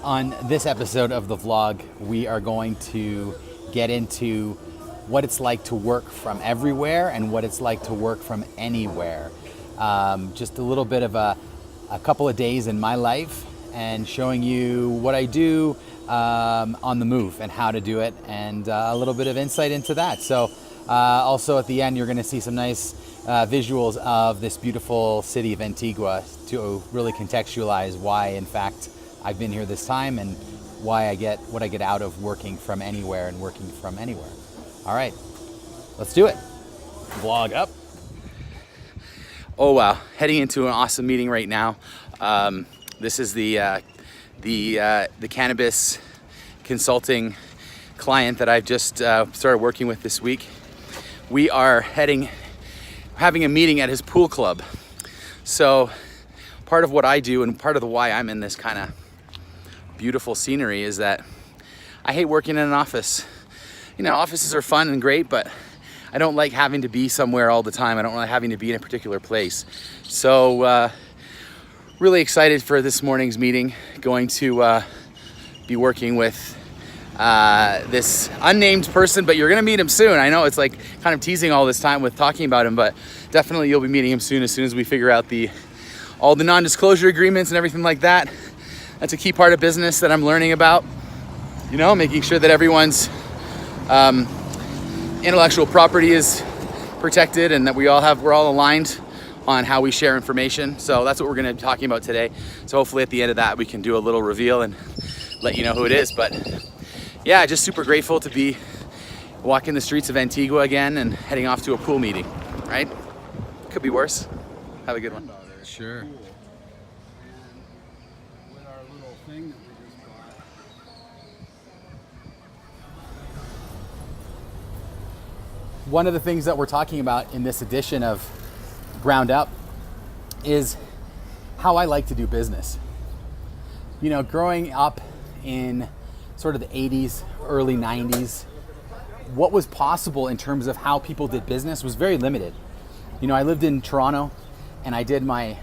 On this episode of the vlog, we are going to get into what it's like to work from everywhere and what it's like to work from anywhere. Just a little bit of a couple of days in my life and showing you what I do on the move and how to do it, and a little bit of insight into that. So also at the end, you're going to see some nice visuals of this beautiful city of Antigua to really contextualize why, in fact, I've been here this time and why I get what I get out of working from anywhere and working from anywhere. All right, let's do it. Vlog up. Oh wow, heading into an awesome meeting right now. This is the cannabis consulting client that I've just started working with this week. We are having a meeting at his pool club. So part of what I do and part of the why I'm in this kind of beautiful scenery is that I hate working in an office. You know, offices are fun and great, but I don't like having to be somewhere all the time. I don't like having to be in a particular place. So really excited for this morning's meeting. Going to be working with this unnamed person, but you're gonna meet him soon. I know it's like kind of teasing all this time with talking about him, but definitely you'll be meeting him soon as we figure out all the non-disclosure agreements and everything like that. That's a key part of business that I'm learning about. You know, making sure that everyone's intellectual property is protected and that we're all aligned on how we share information. So that's what we're gonna be talking about today. So hopefully at the end of that, we can do a little reveal and let you know who it is. But yeah, just super grateful to be walking the streets of Antigua again and heading off to a pool meeting, right? Could be worse. Have a good one. Sure. One of the things that we're talking about in this edition of Ground Up is how I like to do business. You know, growing up in sort of the 80s, early 90s, what was possible in terms of how people did business was very limited. You know, I lived in Toronto and I did my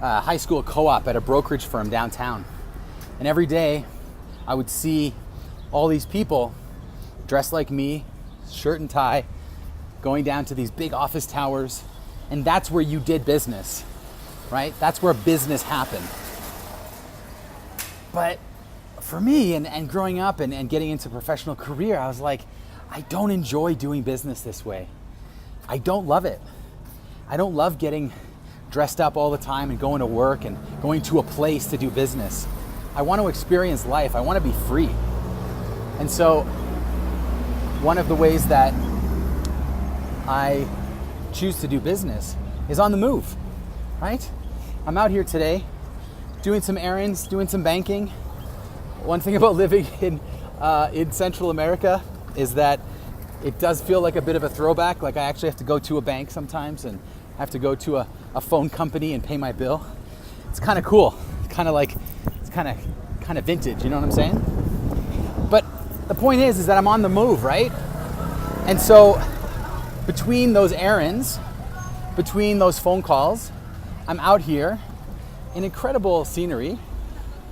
high school co-op at a brokerage firm downtown. And every day I would see all these people dressed like me, shirt and tie, going down to these big office towers, and that's where you did business, right? That's where business happened. But for me, and growing up and getting into a professional career, I was like, I don't enjoy doing business this way. I don't love it. I don't love getting dressed up all the time and going to work and going to a place to do business. I want to experience life. I want to be free. And so one of the ways that I choose to do business is on the move, right? I'm out here today doing some errands, doing some banking. One thing about living in Central America is that it does feel like a bit of a throwback. Like I actually have to go to a bank sometimes and I have to go to a phone company and pay my bill. It's kind of cool. It's kind of vintage, you know what I'm saying? But the point is that I'm on the move, right? And so between those errands, between those phone calls, I'm out here in incredible scenery,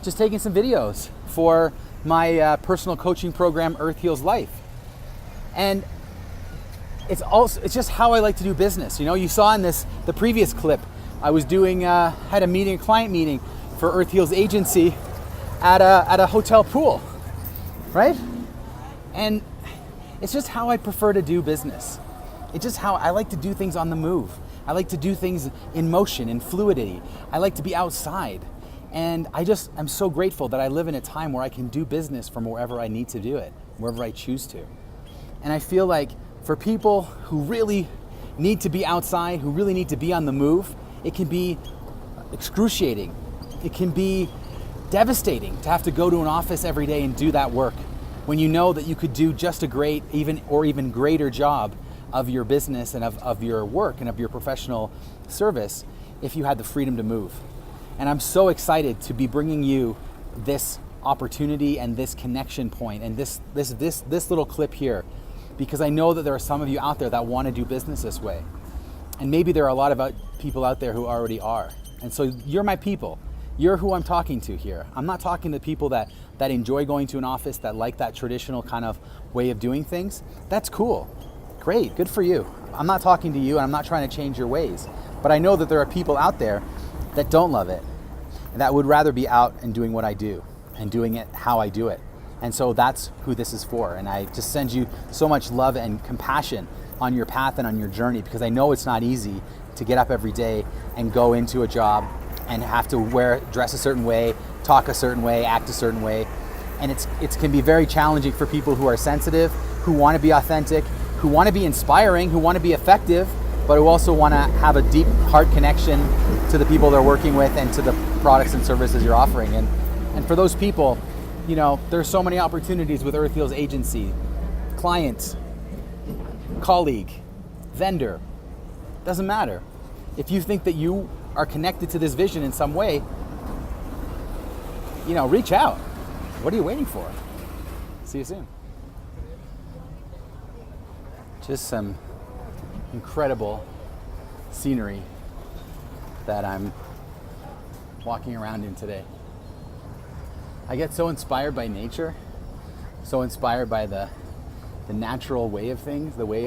just taking some videos for my personal coaching program, Earth Heals Life. And it's just how I like to do business. You know, you saw in the previous clip, I was had a client meeting for Earth Heals Agency at a hotel pool, right? And it's just how I prefer to do business. It's just how I like to do things on the move. I like to do things in motion, in fluidity. I like to be outside. And I'm so grateful that I live in a time where I can do business from wherever I need to do it, wherever I choose to. And I feel like for people who really need to be outside, who really need to be on the move, it can be excruciating. It can be devastating to have to go to an office every day and do that work when you know that you could do just a great, even greater job of your business and of your work and of your professional service if you had the freedom to move. And I'm so excited to be bringing you this opportunity and this connection point and this little clip here, because I know that there are some of you out there that want to do business this way. And maybe there are a lot of people out there who already are. And so you're my people. You're who I'm talking to here. I'm not talking to people that enjoy going to an office, that like that traditional kind of way of doing things. That's cool. Great, good for you. I'm not talking to you, and I'm not trying to change your ways. But I know that there are people out there that don't love it, and that would rather be out and doing what I do and doing it how I do it. And so that's who this is for. And I just send you so much love and compassion on your path and on your journey, because I know it's not easy to get up every day and go into a job and have to dress a certain way, talk a certain way, act a certain way. And it can be very challenging for people who are sensitive, who want to be authentic, who want to be inspiring, who want to be effective, but who also want to have a deep heart connection to the people they're working with and to the products and services you're offering. And for those people, you know, there's so many opportunities with Eartheal's agency, client, colleague, vendor, doesn't matter. If you think that you are connected to this vision in some way, you know, reach out. What are you waiting for? See you soon. Just some incredible scenery that I'm walking around in today. I get so inspired by nature, so inspired by the natural way of things, the way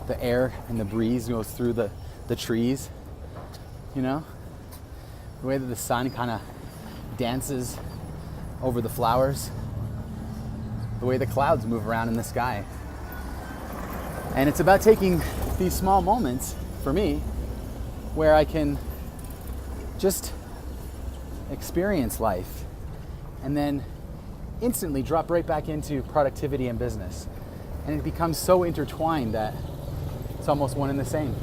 the air and the breeze goes through the trees, you know? The way that the sun kind of dances over the flowers, the way the clouds move around in the sky. And it's about taking these small moments, for me, where I can just experience life and then instantly drop right back into productivity and business. And it becomes so intertwined that it's almost one and the same.